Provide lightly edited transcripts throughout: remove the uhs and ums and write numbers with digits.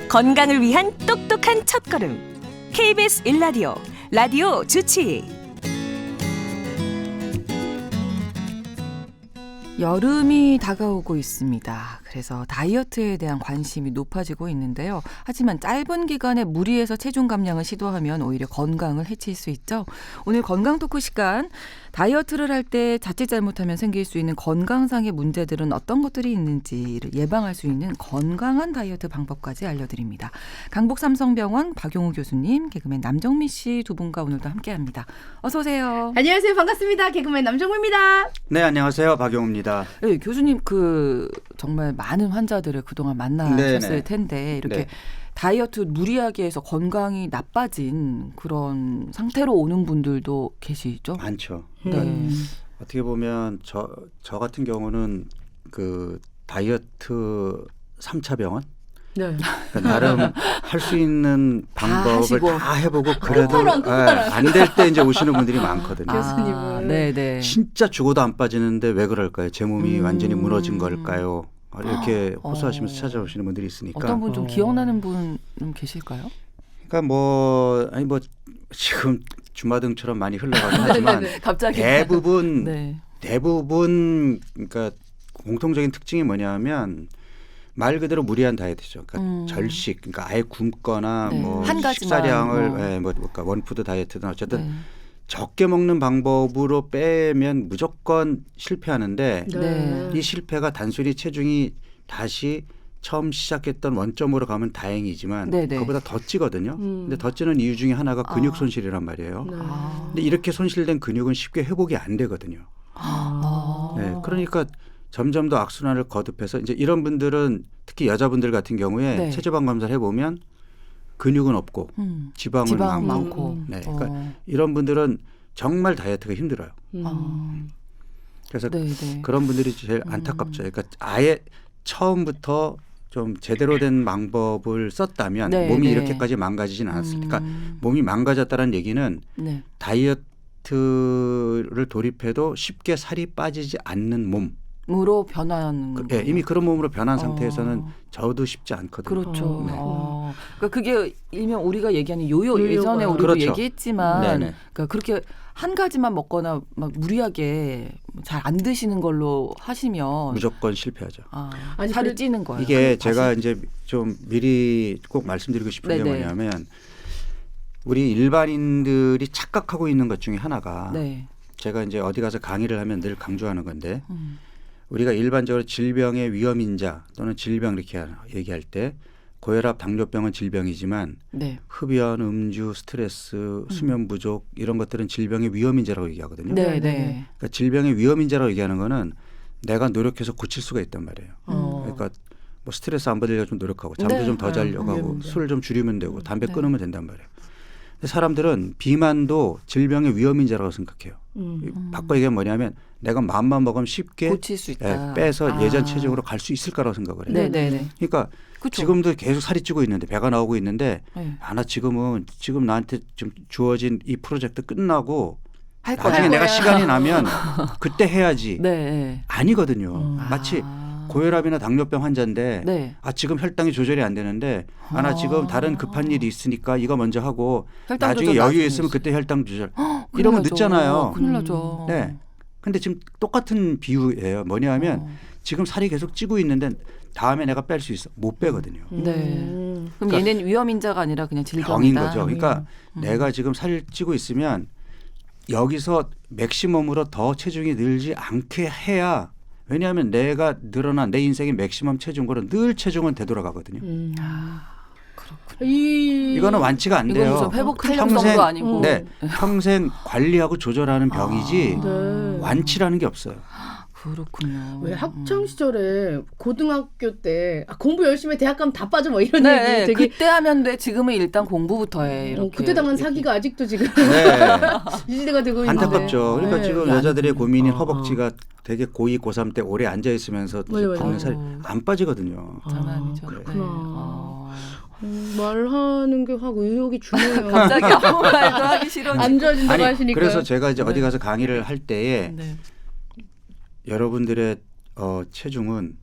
건강을 위한 똑똑한 첫걸음 KBS 1라디오 라디오 주치. 여름이 다가오고 있습니다. 그래서 다이어트에 대한 관심이 높아지고 있는데요. 하지만 짧은 기간에 무리해서 체중 감량을 시도하면 오히려 건강을 해칠 수 있죠. 오늘 건강 토크 시간, 다이어트를 할 때 자칫 잘못하면 생길 수 있는 건강상의 문제들은 어떤 것들이 있는지를 예방할 수 있는 건강한 다이어트 방법까지 알려드립니다. 강북삼성병원 박용우 교수님, 개그맨 남정미 씨 두 분과 오늘도 함께합니다. 어서 오세요. 안녕하세요. 반갑습니다. 개그맨 남정미입니다. 네, 안녕하세요. 박용우입니다. 네, 교수님 정말 많은 환자들을 그동안 만나셨을 텐데 이렇게 네. 다이어트 무리하게 해서 건강이 나빠진 그런 상태로 오는 분들도 계시죠? 많죠. 네. 어떻게 보면 저 같은 경우는 그 다이어트 3차 병원? 네. 그러니까 나름 할 수 있는 방법을 하시고. 다 해보고 그래도 끝판왕. 안 될 때 이제 오시는 분들이 많거든요. 교수님은. 네네. 진짜 죽어도 안 빠지는데 왜 그럴까요? 제 몸이 완전히 무너진 걸까요? 이렇게 호소하시면서 찾아오시는 분들이 있으니까. 어떤 분 좀 기억나는 분 계실까요? 그러니까 뭐 지금 주마등처럼 많이 흘러가긴 하지만 갑자기 대부분 네. 그러니까 공통적인 특징이 뭐냐면 말 그대로 무리한 다이어트죠. 그러니까 절식, 그러니까 아예 굶거나 네. 뭐 한 가지만, 식사량을 그러니까 원푸드 다이어트든 어쨌든 네. 적게 먹는 방법으로 빼면 무조건 실패하는데 네. 이 실패가 단순히 체중이 다시 처음 시작했던 원점으로 가면 다행이지만 네네. 그보다 더 찌거든요. 근데 더 찌는 이유 중에 하나가 근육 손실이란 말이에요. 네. 근데 이렇게 손실된 근육은 쉽게 회복이 안 되거든요. 네, 그러니까 점점 더 악순환을 거듭해서 이제 이런 분들은 특히 여자분들 같은 경우에 네. 체지방 검사를 해보면 근육은 없고 지방은 지방 많고. 많고. 네, 그러니까 이런 분들은 정말 다이어트가 힘들어요. 그래서 네네. 그런 분들이 제일 안타깝죠. 그러니까 아예 처음부터 좀 제대로 된 방법을 썼다면 네, 몸이 네. 이렇게까지 망가지진 않았을 테니까 몸이 망가졌다는 얘기는 네. 다이어트를 돌입해도 쉽게 살이 빠지지 않는 몸. 으로 변하는 예, 이미 그런 몸으로 변한 어. 상태에서는 저도 쉽지 않거든요. 그렇죠. 네. 그러니까 그게 일명 우리가 얘기하는 요요 예전에 우리도 그렇죠. 얘기했지만 네네. 그러니까 그렇게 한 가지만 먹거나 막 무리하게 잘 안 드시는 걸로 하시면 무조건 실패하죠. 아니, 살이 찌는 거예요. 이게 다시. 제가 이제 좀 미리 꼭 말씀드리고 싶은 게 네네. 뭐냐면 우리 일반인들이 착각하고 있는 것 중에 하나가 네. 제가 이제 어디 가서 강의를 하면 늘 강조하는 건데 우리가 일반적으로 질병의 위험인자 또는 질병 이렇게 얘기할 때 고혈압, 당뇨병은 질병이지만 네. 흡연, 음주, 스트레스, 수면 부족 이런 것들은 질병의 위험인자라고 얘기하거든요. 네, 네. 그러니까 질병의 위험인자라고 얘기하는 거는 내가 노력해서 고칠 수가 있단 말이에요. 그러니까 뭐 스트레스 안 받으려고 좀 노력하고 잠도 네. 좀 더 자려고 하고 위험인자. 술 좀 줄이면 되고 담배 네. 끊으면 된단 말이에요. 근데 사람들은 비만도 질병의 위험인자라고 생각해요. 바꿔 얘기하면 뭐냐면 내가 마음만 먹으면 쉽게 고칠 수 있다. 빼서 예전 체중으로 갈 수 있을 거라고 생각을 해요. 네, 네, 네. 그러니까 그쵸. 지금도 계속 살이 찌고 있는데 배가 나오고 있는데 네. 나 지금 나한테 좀 주어진 이 프로젝트 끝나고 할 나중에 거야. 내가 시간이 나면 그때 해야지. 네, 네. 아니거든요. 마치 고혈압이나 당뇨병 환자인데 네. 지금 혈당이 조절이 안 되는데 나 지금 다른 급한 일이 있으니까 이거 먼저 하고 혈당 나중에 조절 여유 나중에 있으면 있어. 그때 혈당 조절. 큰일 이런 거 나죠. 늦잖아요. 큰일 나죠. 네. 근데 지금 똑같은 비유예요. 뭐냐면 지금 살이 계속 찌고 있는데 다음에 내가 뺄 수 있어. 못 빼거든요. 네. 그럼 그러니까 얘는 위험인자가 아니라 그냥 질병이다. 병인 거죠. 그러니까 내가 지금 살이 찌고 있으면 여기서 맥시멈으로 더 체중이 늘지 않게 해야 왜냐하면 내가 늘어난 내 인생의 맥시멈 체중으로 늘 체중은 되돌아가거든요. 이거는 완치가 안 이거 돼요. 무슨 회복 탄력성도 아니고. 네, 평생 관리하고 조절하는 병이지 네. 완치라는 게 없어요. 그렇군요. 왜 학창 시절에 고등학교 때 공부 열심히 해, 대학 가면 다 빠져 뭐 이런 네, 얘기 되게 그때 하면 돼. 지금은 일단 공부부터 해. 이렇게. 그때 당한 사기가 아직도 지금 네. 이 시대가 되고 있는데 안타깝죠. 그러니까 네. 지금 여자들의 고민인 허벅지가 되게 고2, 고3 때 오래 앉아 있으면서 맞아요, 맞아요. 붙는 살이 안 빠지거든요. 장난 아니죠. 그렇구나. 말하는 게 확 의욕이 주네요. 갑자기 아무 말도 하기 싫어지고. 안 좋아진다고 하시니까. 그래서 제가 이제 어디 가서 강의를 할 때에 네. 여러분들의 체중은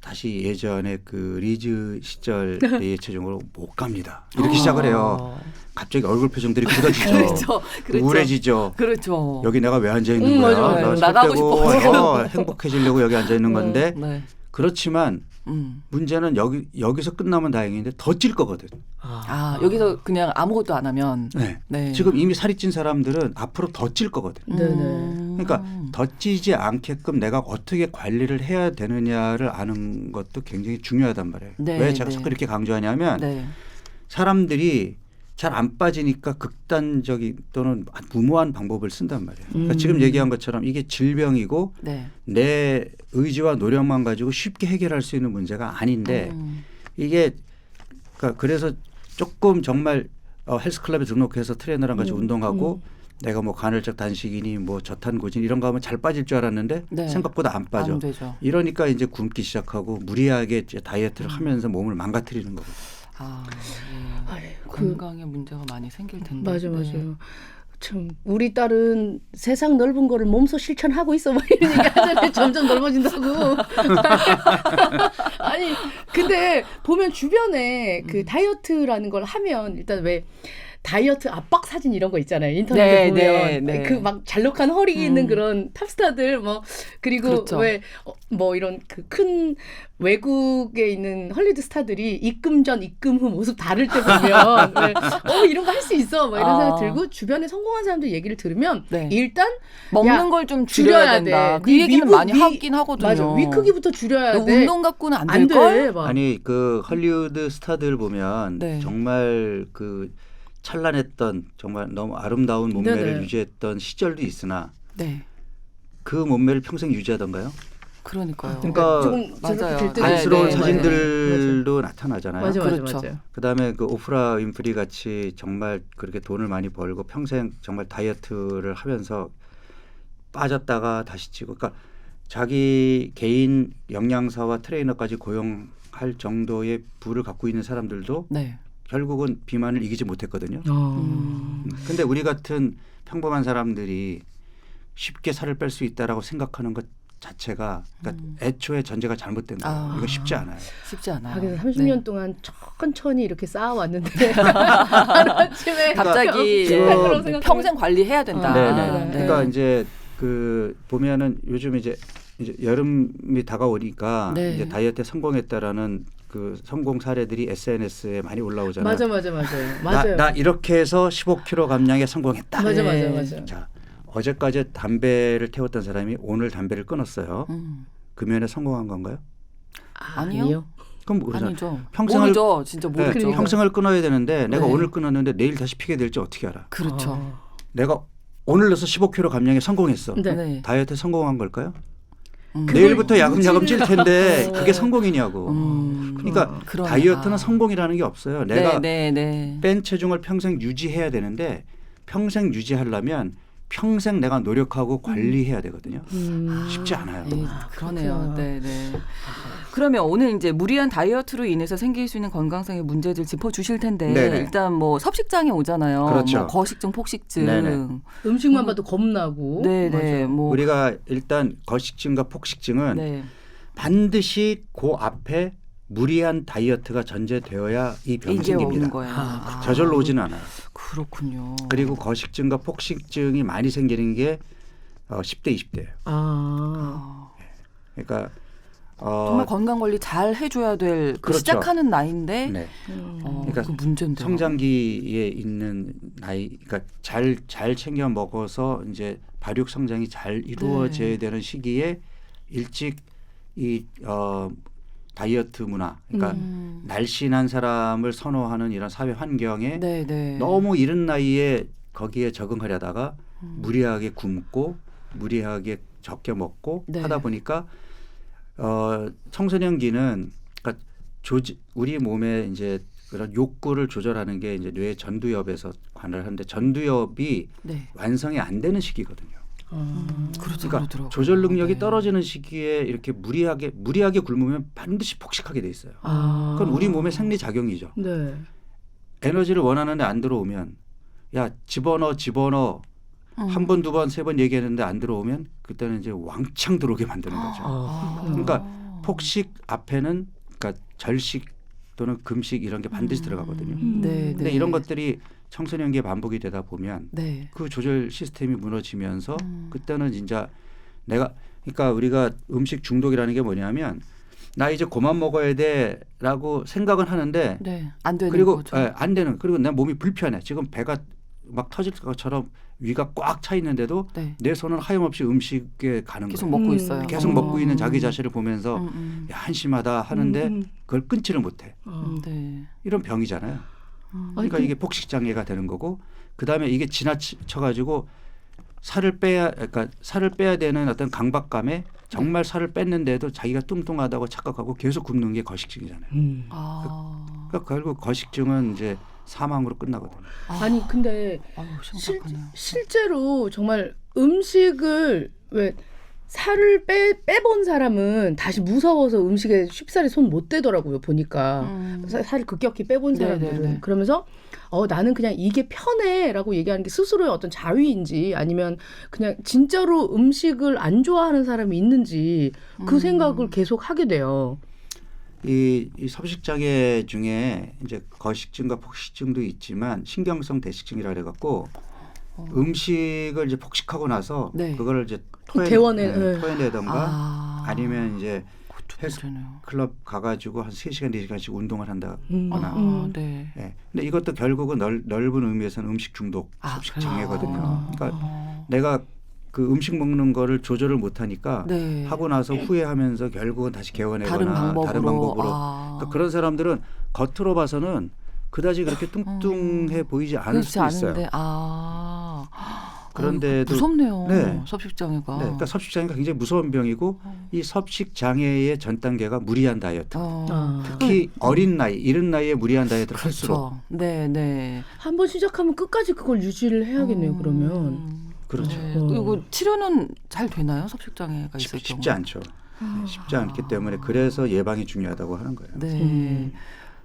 다시 예전에 그 리즈 시절 때의 체중으로 못 갑니다. 이렇게 시작을 해요. 갑자기 얼굴 표정들이 굳어지죠. 그렇죠. 그렇죠. 우울해지죠. 그렇죠. 여기 내가 왜 앉아 있는 거야? 맞아요. 나 나가고 싶어. 행복해지려고 여기 앉아 있는 건데 네. 그렇지만 문제는 여기서 끝나면 다행인데 더 찔 거거든. 아, 여기서 그냥 아무것도 안 하면. 네. 네. 지금 이미 살이 찐 사람들은 앞으로 더 찔 거거든. 네네. 그러니까 더 찌지 않게끔 내가 어떻게 관리를 해야 되느냐를 아는 것도 굉장히 중요하단 말이에요. 네, 왜 제가 네. 자꾸 이렇게 강조하냐면 네. 사람들이 잘 안 빠지니까 극단적인 또는 무모한 방법을 쓴단 말이에요. 그러니까 지금 얘기한 것처럼 이게 질병이고 네. 내 의지와 노력만 가지고 쉽게 해결할 수 있는 문제가 아닌데 이게 그러니까 그래서 조금 정말 헬스클럽에 등록해서 트레이너랑 같이 운동하고 내가 뭐 간헐적 단식이니 뭐 저탄고진 이런 거 하면 잘 빠질 줄 알았는데 네. 생각보다 안 빠져. 안 되죠. 이러니까 이제 굶기 시작하고 무리하게 이제 다이어트를 하면서 몸을 망가뜨리는 거거든요. 아, 아이, 예. 그- 건강에 문제가 많이 생길 텐데. 맞아 네. 맞아요. 참 우리 딸은 세상 넓은 거를 몸소 실천하고 있어 막 이런 얘기 하잖아요. 점점 넓어진다고. 아니 근데 보면 주변에 그 다이어트라는 걸 하면 일단 왜 다이어트 압박 사진 이런 거 있잖아요. 인터넷에 네, 보면 네, 네. 그 막 잘록한 허리 있는 그런 탑스타들 뭐 그리고 그렇죠. 왜 뭐 이런 그 큰 외국에 있는 헐리우드 스타들이 입금 전 입금 후 모습 다를 때 보면 왜, 이런 거 할 수 있어 막 이런 생각 들고 주변에 성공한 사람들 얘기를 들으면 네. 일단 먹는 야, 걸 좀 줄여야 된다. 그 얘기는 많이 하긴 하거든요. 맞아. 위 크기부터 줄여야 돼. 운동 갖고는 안 안 될걸? 돼. 막. 아니 그 헐리우드 스타들 보면 네. 정말 그 찬란했던 정말 너무 아름다운 몸매를 네네. 유지했던 시절도 있으나 네. 그 몸매를 평생 유지하던가요? 그러니까요. 그러니까 조금 맞아요. 들 때도 안쓰러운 네, 사진들도 나타나잖아요. 맞아 맞아 그렇죠. 맞아. 그다음에 그 오프라 윈프리 같이 정말 그렇게 돈을 많이 벌고 평생 정말 다이어트를 하면서 빠졌다가 다시 찌고 그러니까 자기 개인 영양사와 트레이너까지 고용할 정도의 부를 갖고 있는 사람들도 네. 결국은 비만을 이기지 못했거든요. 어. 근데 우리 같은 평범한 사람들이 쉽게 살을 뺄 수 있다라고 생각하는 것 자체가 그러니까 애초에 전제가 잘못된 거예요. 아. 이거 쉽지 않아요. 쉽지 않아요. 하긴 30년 네. 동안 천천히 이렇게 쌓아왔는데 하루아침에 갑자기 그런 생각 평생 관리해야 된다. 네네. 네. 그러니까 이제 그 보면은 요즘 이제 여름이 다가오니까 네. 이제 다이어트에 성공했다라는 그 성공 사례들이 SNS에 많이 올라오잖아요. 맞아요. 나 이렇게 해서 15kg 감량에 성공했다. 맞아 네. 맞아. 자, 어제까지 담배를 태웠던 사람이 오늘 담배를 끊었어요. 금연에 성공한 건가요? 아니요. 그럼 모르잖아요. 아니죠. 평생을- 모르죠. 진짜 네, 모르죠. 평생을 끊어야 되는데 내가 네. 오늘 끊었는데 내일 다시 피게 될지 어떻게 알아? 그렇죠. 내가 오늘 넣어서 15kg 감량에 성공했어. 네. 네. 다이어트에 성공한 걸까요? 음. 내일부터 야금야금 무지를 찔 텐데 하고. 그게 성공이냐고. 그러니까 그러네. 다이어트는 아. 성공이라는 게 없어요. 내가 네. 뺀 체중을 평생 유지해야 되는데 평생 유지하려면 평생 내가 노력하고 관리해야 되거든요. 쉽지 않아요. 예, 그러네요. 그렇구나. 네. 그러면 오늘 이제 무리한 다이어트로 인해서 생길 수 있는 건강상의 문제들 짚어주실 텐데 네네. 일단 뭐 섭식장애 오잖아요. 그렇죠. 뭐 거식증, 폭식증. 네네. 음식만 봐도 겁나고. 네네. 맞아. 뭐 우리가 일단 거식증과 폭식증은 네. 반드시 그 앞에 무리한 다이어트가 전제되어야 이 병이 이게 오는 생깁니다. 거예요. 아, 저절로 오지는 않아요. 그렇군요. 그리고 거식증과 폭식증이 많이 생기는 게 10대, 20대예요. 아. 그러니까 정말 건강 관리 잘 해줘야 될 그 그렇죠. 시작하는 나이인데 네. 그러니까 그 문제인데 성장기에 있는 나이, 그러니까 잘 챙겨 먹어서 이제 발육 성장이 잘 이루어져야 네. 되는 시기에 일찍 이 다이어트 문화, 그러니까 날씬한 사람을 선호하는 이런 사회 환경에 네네. 너무 이른 나이에 거기에 적응하려다가 무리하게 굶고 무리하게 적게 먹고 네. 하다 보니까 청소년기는 그러니까 우리 몸에 이제 그런 욕구를 조절하는 게 이제 뇌 전두엽에서 관할 하는데 전두엽이 네. 완성이 안 되는 시기거든요. 그렇죠. 그러니까 그러더라고요. 조절 능력이 네. 떨어지는 시기에 이렇게 무리하게 굶으면 반드시 폭식하게 돼 있어요. 아. 그건 우리 몸의 생리 작용이죠. 네. 에너지를 원하는데 안 들어오면 야 집어넣어 한 번, 두 번, 세 번 얘기했는데 안 들어오면 그때는 이제 왕창 들어오게 만드는 거죠. 아, 그러니까 폭식 앞에는 그러니까 절식 또는 금식 이런 게 반드시 들어가거든요. 네, 근데 네. 이런 것들이 청소년기에 반복이 되다 보면 네. 그 조절 시스템이 무너지면서 그때는 진짜 내가 그러니까 우리가 음식 중독이라는 게 뭐냐면 나 이제 그만 먹어야 돼라고 생각은 하는데 네. 안 되는 그리고 거죠. 안 되는 그리고 내 몸이 불편해. 지금 배가 막 터질 것처럼 위가 꽉 차 있는데도 네. 내 손은 하염없이 음식에 가는 계속 거예요. 먹고 있어요. 계속 먹고 있는 자기 자신을 보면서 야, 한심하다 하는데 그걸 끊지를 못해. 네. 이런 병이잖아요. 그러니까 아니, 이게 폭식 장애가 되는 거고 그다음에 이게 지나쳐 가지고 그러니까 살을 빼야 되는 어떤 강박감에 정말 살을 뺐는데도 자기가 뚱뚱하다고 착각하고 계속 굶는 게 거식증이잖아요. 아. 그러니까 결국 거식증은 이제 사망으로 끝나거든요. 아니 근데 아유, 심각하네요. 실제로 정말 음식을 왜 살을 빼본 사람은 다시 무서워서 음식에 쉽사리 손 못 대더라고요. 보니까 살을 급격히 빼본 사람들은 네네네. 그러면서 나는 그냥 이게 편해라고 얘기하는 게 스스로의 어떤 자위인지 아니면 그냥 진짜로 음식을 안 좋아하는 사람이 있는지 그 생각을 계속 하게 돼요. 이 섭식 장애 중에 이제 거식증과 폭식증도 있지만 신경성 대식증이라 그래갖고 음식을 이제 폭식하고 나서 네. 그거를 이제 토해내던가 아니면 이제 헬스 클럽 가가지고 한 3시간 4시간씩 운동을 한다거나. 네. 네. 근데 이것도 결국은 넓은 의미에서는 음식 중독 섭식 장애거든요. 그러니까 내가 그 음식 먹는 거를 조절을 못하니까 네. 하고 나서 후회하면서 결국은 다시 개원하거나 다른 방법으로. 그러니까 그런 사람들은 겉으로 봐서는 그다지 그렇게 뚱뚱해 보이지 않을 그렇지 수도 있어요. 않은데 그런데도 무섭네요. 네. 섭식 장애가. 네, 그러니까 섭식 장애가 굉장히 무서운 병이고 이 섭식 장애의 전 단계가 무리한 다이어트. 특히 어린 나이, 이른 나이에 무리한 다이어트를 할수록. 네, 네. 한번 시작하면 끝까지 그걸 유지를 해야겠네요. 그러면. 그렇죠. 네. 그리고 치료는 잘 되나요? 섭식 장애가 있을 경우. 쉽지 않죠. 쉽지 않기 때문에 그래서 예방이 중요하다고 하는 거예요. 네.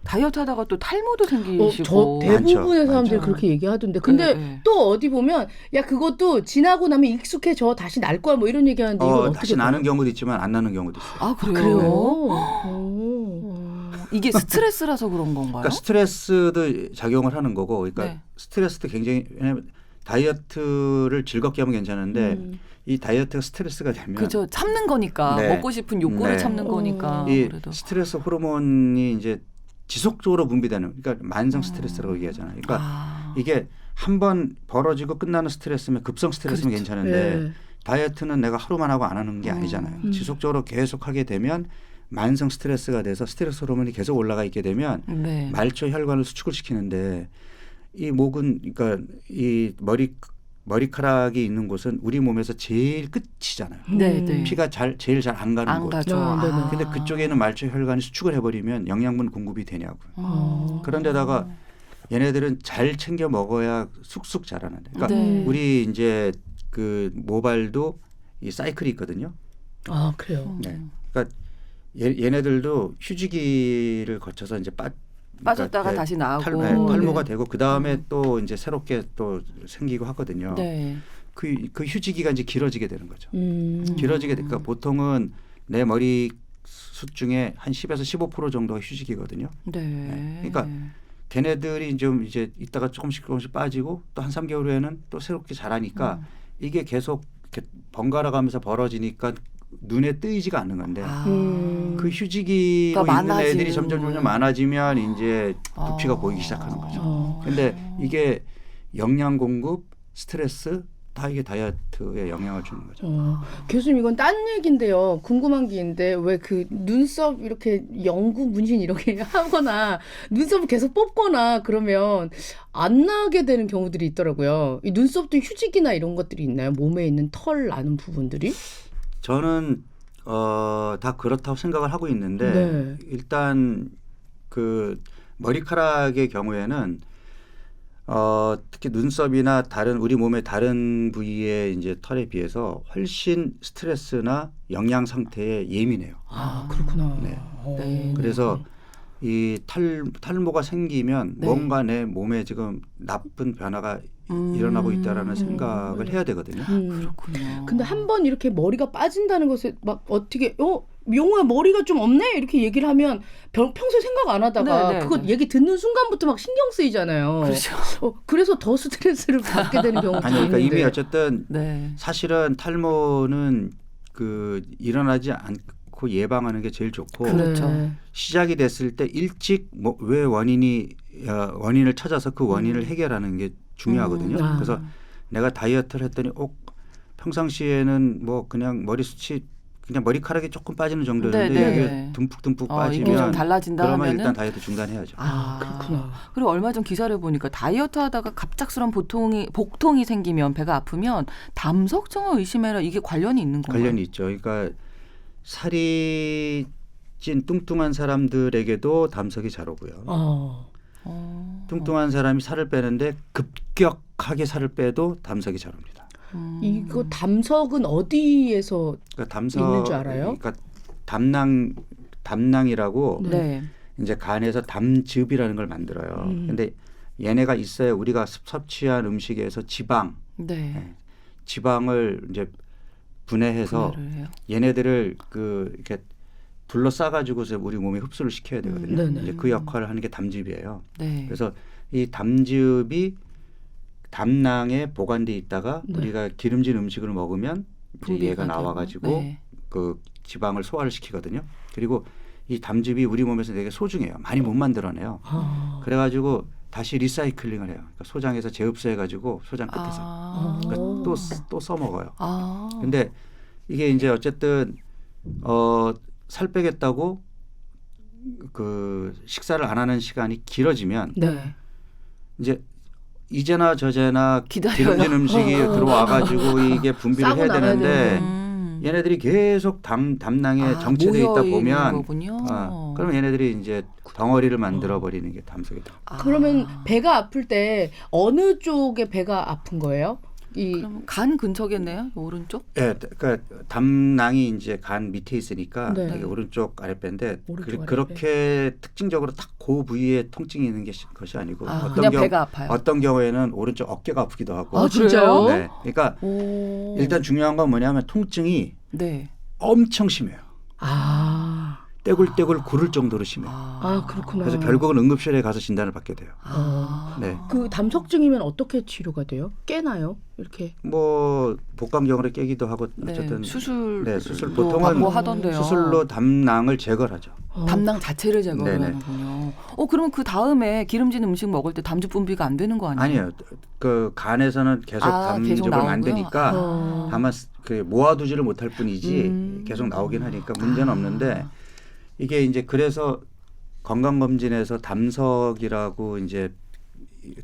다이어트 하다가 또 탈모도 생기시고. 저 대부분의 많죠. 사람들이 그렇게 얘기하던데. 근데 네. 또 어디 보면 야 그것도 지나고 나면 익숙해져 다시 날 거야 뭐 이런 얘기하는데 이거 어떻게 다시 나는 경우도 있지만 안 나는 경우도 있어요. 아, 그래요? 그래요? 이게 스트레스라서 그런 건가요? 그러니까 스트레스도 작용을 하는 거고, 그러니까 네. 스트레스도 굉장히 왜냐하면 다이어트를 즐겁게 하면 괜찮은데 이 다이어트가 스트레스가 되면 그죠. 참는 거니까. 네. 먹고 싶은 욕구를 네. 참는 거니까. 이 그래도. 스트레스 호르몬이 이제 지속적으로 분비되는 그러니까 만성 스트레스라고 얘기하잖아요. 그러니까 이게 한 번 벌어지고 끝나는 스트레스면 급성 스트레스면 그렇죠. 괜찮은데 네. 다이어트는 내가 하루만 하고 안 하는 게 아니잖아요. 지속적으로 계속 하게 되면 만성 스트레스가 돼서 스트레스 호르몬이 계속 올라가 있게 되면 네. 말초 혈관을 수축을 시키는데 이 목은 그러니까 이 머리카락이 있는 곳은 우리 몸에서 제일 끝이잖아요. 네, 네. 피가 제일 잘 안 가는 안 곳. 가죠. 네네. 근데 그쪽에는 말초 혈관이 수축을 해버리면 영양분 공급이 되냐고요. 그런데다가 얘네들은 잘 챙겨 먹어야 쑥쑥 자라는데. 그러니까 네. 우리 이제 그 모발도 이 사이클이 있거든요. 아 그래요. 네. 그러니까 얘네들도 휴지기를 거쳐서 이제 빠졌다가 그러니까 다시 나오고. 탈모가 되고 그 다음에 또 이제 새롭게 또 생기고 하거든요. 네. 그 휴지기가 이제 길어지게 되는 거죠. 길어지게 되니까 음. 보통은 내 머리 숱 중에 한 10에서 15% 정도가 휴지기거든요. 네. 그러니까 걔네들이 좀 이제 있다가 조금씩 빠지고 또 한 3개월 후에는 또 새롭게 자라니까 이게 계속 이렇게 번갈아 가면서 벌어지니까 눈에 뜨이지가 않는 건데 그 휴지기로 그러니까 있는 애들이 많아지는 점점 많아지면 이제 부피가 보이기 시작하는 거죠. 근데 이게 영양 공급, 스트레스 다 이게 다이어트에 영향을 주는 거죠. 교수님 이건 딴 얘기인데요. 궁금한 게 있는데 왜 그 눈썹 이렇게 영구 문신 이렇게 하거나 눈썹을 계속 뽑거나 그러면 안 나게 되는 경우들이 있더라고요. 이 눈썹도 휴지기나 이런 것들이 있나요? 몸에 있는 털 나는 부분들이? 저는 다 그렇다고 생각을 하고 있는데 네. 일단 그 머리카락의 경우에는 특히 눈썹이나 다른 우리 몸의 다른 부위의 이제 털에 비해서 훨씬 스트레스나 영양 상태에 예민해요. 아 그렇구나. 네. 네. 그래서 이 탈모가 생기면 네. 뭔가 내 몸에 지금 나쁜 변화가 일어나고 있다라는 생각을 해야 되거든요. 그렇군요. 근데 한 번 이렇게 머리가 빠진다는 것을 막 어떻게 용호야 머리가 좀 없네 이렇게 얘기를 하면 평소에 생각 안 하다가 네, 네, 그거 네. 얘기 듣는 순간부터 막 신경 쓰이잖아요. 그렇죠. 그래서 더 스트레스를 받게 되는 경우가 아니 그러니까 있는데. 이미 어쨌든 네. 사실은 탈모는 그 일어나지 않고 예방하는 게 제일 좋고 그렇죠. 네. 시작이 됐을 때 일찍 뭐 왜 원인을 찾아서 그 원인을 해결하는 게 중요하거든요. 아. 그래서 내가 다이어트를 했더니 평상시에는 뭐 그냥 머리숱이 그냥 머리카락이 조금 빠지는 정도였는데 네, 네. 이게 듬뿍듬뿍 이게 좀 빠지면 달라진다 그러면 하면은 일단 다이어트 중단해야죠. 그렇구나. 그리고 얼마 전 기사를 보니까 다이어트 하다가 갑작스런 복통이 생기면 배가 아프면 담석증을 의심해라 이게 관련이 있는 건가요? 관련이 있죠. 그러니까 살이 찐 뚱뚱한 사람들에게도 담석이 잘 오고요. 뚱뚱한 사람이 살을 빼는데 급격하게 살을 빼도 담석이 잘 옵니다. 이거 담석은 어디에서 그러니까 담석 있는 줄 알아요? 그러니까 담낭이라고 네. 이제 간에서 담즙이라는 걸 만들어요. 근데 얘네가 있어야 우리가 섭취한 음식에서 네. 지방을 이제 분해해서 분해를 해요. 얘네들을 이렇게 둘러싸 가지고서 우리 몸에 흡수를 시켜야 되거든요. 네네. 이제 그 역할을 하는 게 담즙이에요. 네. 그래서 이 담즙이 담낭에 보관돼 있다가 네. 우리가 기름진 음식을 먹으면 이제 얘가 분비가 나와 되고. 가지고 네. 그 지방을 소화를 시키거든요. 그리고 이 담즙이 우리 몸에서 되게 소중해요. 많이 못 만들어내요. 그래가지고 다시 리사이클링을 해요. 그러니까 소장해서 재흡수해가지고 소장 끝에서 그러니까 또 써먹어요. 근데 이게 이제 어쨌든 살 빼겠다고 그 식사를 안 하는 시간이 길어지면 네. 이제 이제나 저제나 기다려요. 기름진 음식이 들어와가지고 이게 분비를 싸고 해야 나가야 되는데 되는데. 얘네들이 계속 담낭에 정체돼 있다 모여 있는 보면 거군요. 그러면 얘네들이 이제 덩어리를 만들어 버리는 게 담석이 돼요. 그러면 배가 아플 때 어느 쪽에 배가 아픈 거예요? 그럼 간 근처겠네요. 오른쪽? 예, 그러니까 담낭이 이제 간 밑에 있으니까 네. 이게 오른쪽 아랫배인데 오른쪽 아랫배. 그렇게 특징적으로 딱 그 부위에 통증이 있는 것이 아니고 그냥 배가 아파요. 어떤 경우에는 오른쪽 어깨가 아프기도 하고. 아, 진짜요? 네, 그러니까 일단 중요한 건 뭐냐면 통증이 네. 엄청 심해요. 아, 떼굴떼굴 구를 정도로 심해요. 그렇구나. 그래서 결국은 응급실에 가서 진단을 받게 돼요. 네. 그 담석증이면 어떻게 치료가 돼요? 깨나요? 이렇게. 뭐 복강경으로 깨기도 하고 네. 어쨌든 수술 보통은 받고 하던데요. 수술로 담낭을 제거를 하죠. 담낭 자체를 제거를 네네. 하는군요. 그러면 그 다음에 기름진 음식 먹을 때 담즙 분비가 안 되는 거 아니에요? 아니에요. 그 간에서는 계속 계속 담즙을 나오고요? 만드니까 다만 그 모아두지를 못할 뿐이지 계속 나오긴 하니까 문제는 없는데 이게 이제 그래서 건강검진에서 담석이라고 이제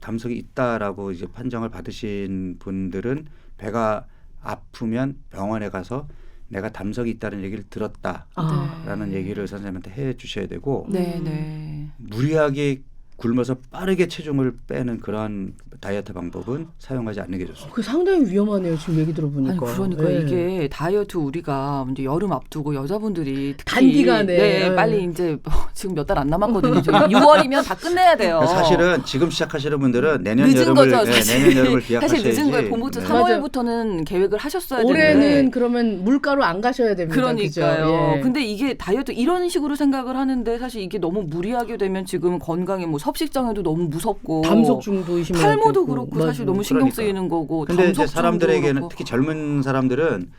담석이 있다라고 이제 판정을 받으신 분들은 배가 아프면 병원에 가서 내가 담석이 있다는 얘기를 들었다라는 얘기를 선생님한테 해 주셔야 되고 네. 무리하게 굶어서 빠르게 체중을 빼는 그러한 다이어트 방법은 사용하지 않는 게 좋습니다. 그 상당히 위험하네요. 지금 얘기 들어보니까. 아니, 그러니까 네. 이게 다이어트 우리가 이제 여름 앞두고 여자분들이 특히 단기간에. 네, 빨리 이제 지금 몇 달 안 남았거든요. 6월이면 다 끝내야 돼요. 사실은 지금 시작하시는 분들은 내년 늦은 여름을 거죠, 사실. 내년 여름을 기약하셔야지. 사실 늦은 거예요. 봄부터 네. 3월부터는 계획을 하셨어야 올해는 되는데. 그러면 물가로 안 가셔야 됩니다. 그러니까요. 그죠? 예. 근데 이게 다이어트 이런 식으로 생각을 하는데 사실 이게 너무 무리하게 되면 지금 건강에 뭐 섭식장애도 너무 무섭고 담석증도 의심해야 탈모도 되고. 그렇고 맞아요. 사실 너무 신경 그러니까. 쓰이는 거고 근데 이제 담석증도 사람들에게는 그렇고. 특히 젊은 사람들은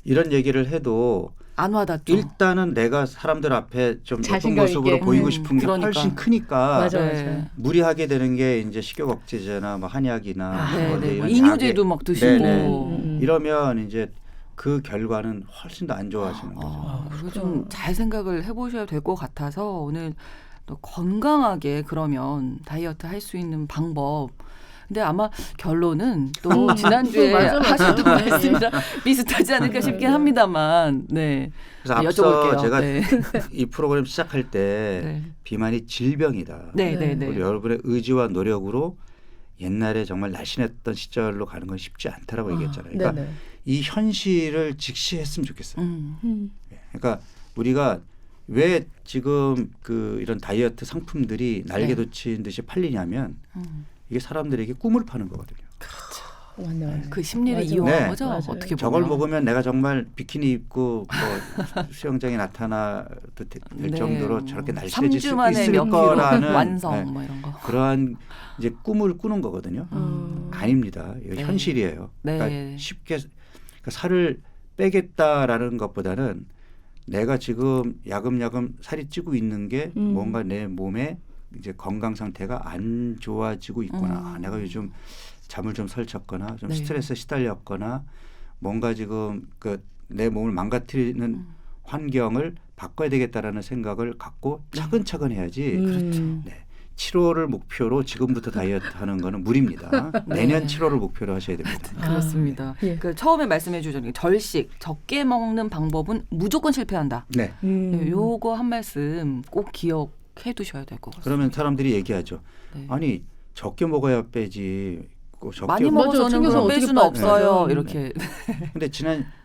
이런 얘기를 해도 안 와닿죠. 일단은 내가 사람들 앞에 좀 예쁜 자신감 모습으로 있게. 보이고 싶은 게 그러니까. 훨씬 크니까 맞아, 네. 맞아. 무리하게 되는 게 이제 식욕 억제제나 뭐 한약이나 네, 뭐 네. 이런 이뇨제도 약에- 막 드시고. 네네. 이러면 이제 그 결과는 훨씬 더 안 좋아지는 거죠. 그리고 좀 잘 생각을 해보셔야 될 것 같아서 오늘 또 건강하게 그러면 다이어트 할 수 있는 방법. 근데 아마 결론은 또 지난주에 맞아, 맞아. 하셨던 말씀이랑 비슷하지 않을까 싶긴 합니다만, 네. 그래서 앞서 여쭤볼게요. 제가 네. 이 프로그램 시작할 때 네. 비만이 질병이다. 네, 네, 네. 그리고 여러분의 의지와 노력으로 옛날에 정말 날씬했던 시절로 가는 건 쉽지 않다라고 얘기했잖아요. 그러니까 네네. 이 현실을 직시했으면 좋겠어요. 음. 그러니까 우리가 왜 지금 그 이런 다이어트 상품들이 날개 네. 돋친 듯이 팔리냐면 이게 사람들에게 꿈을 파는 거거든요. 맞네. 그 심리를 맞아. 이용한 네. 거죠. 맞아요. 어떻게 보면. 저걸 먹으면 내가 정말 비키니 입고 뭐 수영장에 나타나도 될 네. 정도로 저렇게 날씬해질 3주 수 만에 있을 몇 킬로 거라는 완성 네, 뭐 이런 거. 그러한 이제 꿈을 꾸는 거거든요. 아닙니다. 이거 네. 현실이에요. 네. 그러니까 쉽게 그러니까 살을 빼겠다라는 것보다는 내가 지금 야금야금 살이 찌고 있는 게 뭔가 내 몸에 이제 건강 상태가 안 좋아지고 있구나. 내가 요즘 잠을 좀 설쳤거나 좀 네. 스트레스에 시달렸거나 뭔가 지금 그 내 몸을 망가뜨리는 환경을 바꿔야 되겠다라는 생각을 갖고 차근차근 해야지. 네. 7월을 목표로 지금부터 다이어트 하는 거는 무리입니다. 내년 7월을 목표로 하셔야 됩니다. 그렇습니다. 예. 그 처음에 말씀해 주신 절식, 적게 먹는 방법은 무조건 실패한다. 네. 네, 요거 한 말씀 꼭 기억해 두셔야 될 것 같습니다. 그러면 사람들이 얘기하죠. 네. 아니 적게 먹어야 빼지. 꼭 적게 많이 맞아, 먹어서는 챙겨서 그럼 뺄 어떻게 수는 빠져요. 없어요. 네. 이렇게. 근데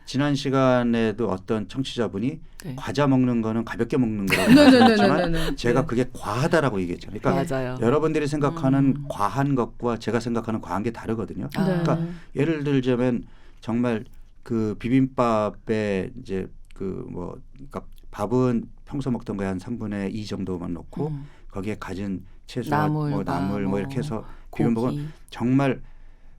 지난 시간에도 어떤 청취자분이 네. 과자 먹는 거는 가볍게 먹는 거라고 네네네네네. 하셨지만 제가 그게 과하다라고 얘기했잖아요. 그러니까 맞아요. 여러분들이 생각하는 과한 것과 제가 생각하는 과한 게 다르거든요. 아. 그러니까 예를 들자면 정말 그 비빔밥에 이제 그 뭐 그러니까 밥은 평소 먹던 거에 한 3분의 2 정도만 넣고 거기에 가진 채소와 나물, 뭐 나물 뭐 이렇게 해서 비빔 고기. 먹으면 정말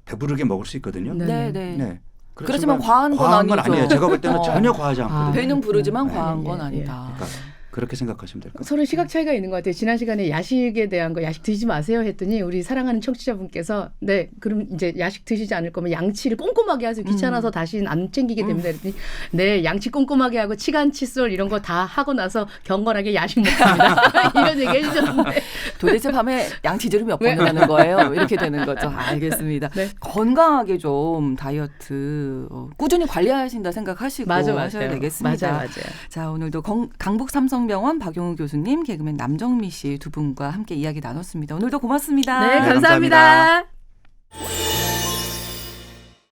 배부르게 먹을 수 있거든요. 네. 네. 네. 그렇지만 과한 건 아니죠. 아니에요. 제가 볼 때는 어. 전혀 과하지 않거든요. 배는 부르지만 네. 과한 예, 건 예, 아니다. 그러니까 그렇게 생각하시면 될 것 같아요. 서로 시각 차이가 있는 것 같아요. 지난 시간에 야식에 대한 거 야식 드시지 마세요 했더니 우리 사랑하는 청취자분께서 네 그럼 이제 야식 드시지 않을 거면 양치를 꼼꼼하게 하세요. 귀찮아서 다시는 안 챙기게 됩니다. 했더니 네 양치 꼼꼼하게 하고 치간 칫솔 이런 거 다 하고 나서 경건하게 야식 먹습니다. 이런 얘기 해주셨는데 도대체 밤에 양치질을 몇 번을 하는 거예요? 이렇게 되는 거죠. 알겠습니다. 네. 건강하게 좀 다이어트 꾸준히 관리하신다 생각하시고 하셔야 되겠습니다. 맞아요. 자, 오늘도 강북 삼성병원 박용우 교수님, 개그맨 남정미 씨 두 분과 함께 이야기 나눴습니다. 오늘도 고맙습니다. 네, 감사합니다. 감사합니다.